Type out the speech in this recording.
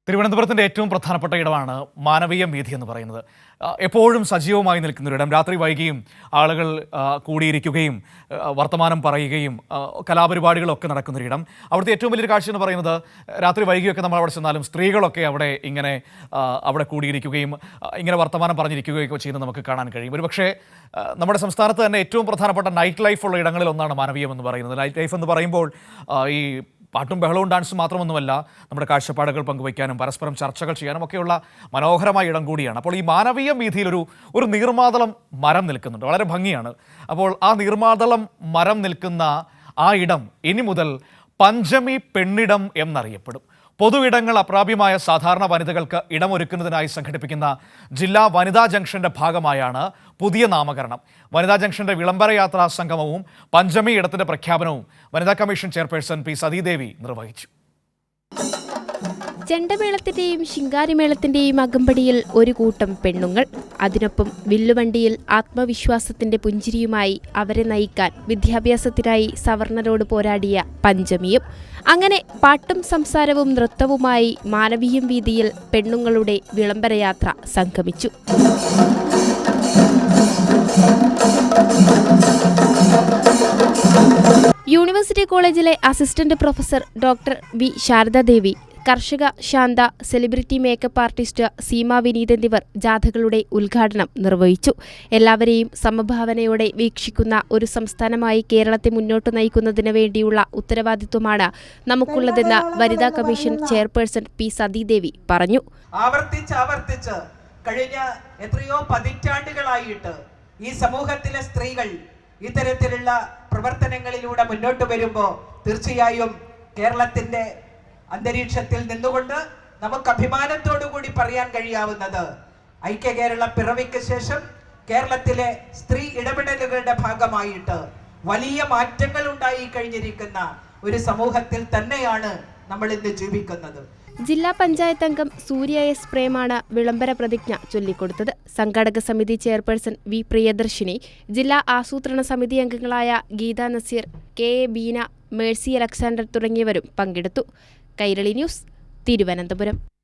തിരുവനന്തപുരത്തിൻ്റെ ഏറ്റവും പ്രധാനപ്പെട്ട ഇടമാണ് മാനവീയം വീഥി എന്ന് പറയുന്നത്. എപ്പോഴും സജീവമായി നിൽക്കുന്നൊരിടം. രാത്രി വൈകിയും ആളുകൾ കൂടിയിരിക്കുകയും വർത്തമാനം പറയുകയും കലാപരിപാടികളൊക്കെ നടക്കുന്നൊരിടം. അവിടുത്തെ ഏറ്റവും വലിയൊരു കാഴ്ച എന്ന് പറയുന്നത് രാത്രി വൈകിയൊക്കെ നമ്മൾ അവിടെ ചെന്നാലും സ്ത്രീകളൊക്കെ അവിടെ കൂടിയിരിക്കുകയും ഇങ്ങനെ വർത്തമാനം പറഞ്ഞിരിക്കുകയൊക്കെ ചെയ്യുന്നത് നമുക്ക് കാണാൻ കഴിയും. ഒരുപക്ഷേ നമ്മുടെ സംസ്ഥാനത്ത് തന്നെ ഏറ്റവും പ്രധാനപ്പെട്ട നൈറ്റ് ലൈഫുള്ള ഇടങ്ങളിൽ ഒന്നാണ് മാനവീയം എന്ന് പറയുന്നത്. നൈറ്റ് ലൈഫ് എന്ന് പറയുമ്പോൾ ഈ പാട്ടും ബഹളവും ഡാൻസും മാത്രമൊന്നുമല്ല, നമ്മുടെ കാഴ്ചപ്പാടുകൾ പങ്കുവയ്ക്കാനും പരസ്പരം ചർച്ചകൾ ചെയ്യാനും ഒക്കെയുള്ള മനോഹരമായ ഇടം കൂടിയാണ്. അപ്പോൾ ഈ മാനവീയം വീഥിയിൽ ഒരു നീർമാതളം മരം നിൽക്കുന്നുണ്ട്, വളരെ ഭംഗിയാണ്. അപ്പോൾ ആ നീർമാതളം മരം നിൽക്കുന്ന ആ ഇടം ഇനി മുതൽ പഞ്ചമി പെണ്ണിടം എന്നറിയപ്പെടും. പൊതു ഇടങ്ങൾ അപ്രാപ്യമായ സാധാരണ വനിതകൾക്ക് ഇടമൊരുക്കുന്നതിനായി സംഘടിപ്പിക്കുന്ന ജില്ലാ വനിതാ ജംഗ്ഷന്റെ ഭാഗമായാണ് പുതിയ നാമകരണം. വനിതാ ജംഗ്ഷന്റെ വിളംബര യാത്രാ സംഗമവും പഞ്ചമി ഇടത്തിന്റെ പ്രഖ്യാപനവും വനിതാ കമ്മീഷൻ ചെയർപേഴ്സൺ പി സതീദേവി നിർവഹിച്ചു. ചെണ്ടമേളത്തിന്റെയും ശിങ്കാരിമേളത്തിന്റെയും അകമ്പടിയിൽ ഒരു കൂട്ടം പെണ്ണുങ്ങൾ, അതിനൊപ്പം വില്ലുവണ്ടിയിൽ ആത്മവിശ്വാസത്തിന്റെ പുഞ്ചിരിയുമായി അവരെ നയിക്കാൻ വിദ്യാഭ്യാസത്തിനായി സവർണരോട് പോരാടിയ പഞ്ചമിയും. അങ്ങനെ പാട്ടും സംസാരവും നൃത്തവുമായി മാനവീയം വീഥിയിൽ പെണ്ണുങ്ങളുടെ വിളംബരയാത്ര സംഗമിച്ചു. യൂണിവേഴ്സിറ്റി കോളേജിലെ assistant professor doctor V Sharadadevi, കർഷക Shantha, celebrity makeup artist Seema Vineeth എന്നിവർ ജാഥകളുടെ ഉദ്ഘാടനം നിർവഹിച്ചു. എല്ലാവരെയും സമഭാവനയോടെ വീക്ഷിക്കുന്ന ഒരു സംസ്ഥാനമായി കേരളത്തെ മുന്നോട്ട് നയിക്കുന്നതിന് വേണ്ടിയുള്ള ഉത്തരവാദിത്വമാണ് നമുക്കുള്ളതെന്ന് വനിതാ കമ്മീഷൻ ചെയർപേഴ്സൺ പി സതീദേവി പറഞ്ഞു. ആവർത്തിച്ച് കഴിഞ്ഞ എത്രയോ പതിറ്റാണ്ടുകളായിട്ട് ഈ സമൂഹത്തിലെ സ്ത്രീകൾ ഇത്തരത്തിലുള്ള പ്രവർത്തനങ്ങളിലൂടെ മുന്നോട്ട് വരുമ്പോൾ തീർച്ചയായും കേരളത്തിന്റെ അന്തരീക്ഷത്തിൽ നിന്നുകൊണ്ട് നമുക്ക് അഭിമാനത്തോടു കൂടി പറയാൻ കഴിയാവുന്നത് ഐക്യ കേരള പിറവിക്ക് ശേഷം കേരളത്തിലെ സ്ത്രീ ഇടപെടലുകളുടെ ഭാഗമായിട്ട് വലിയ മാറ്റങ്ങൾ ഉണ്ടായി കഴിഞ്ഞിരിക്കുന്ന ഒരു സമൂഹത്തിൽ തന്നെയാണ് നമ്മൾ ഇന്ന് ജീവിക്കുന്നത്. ജില്ലാ പഞ്ചായത്ത് അംഗം സൂര്യ എസ് പ്രേമാണ് വിളംബര പ്രതിജ്ഞ ചൊല്ലിക്കൊടുത്തത്. സംഘാടക സമിതി ചെയർപേഴ്സൺ വി പ്രിയദർശിനി, ജില്ലാ ആസൂത്രണ സമിതി അംഗങ്ങളായ ഗീത നസീർ, കെ എ ബീന, മേഴ്സി അലക്സാണ്ടർ തുടങ്ങിയവരും പങ്കെടുത്തു. കൈരളി ന്യൂസ്, തിരുവനന്തപുരം.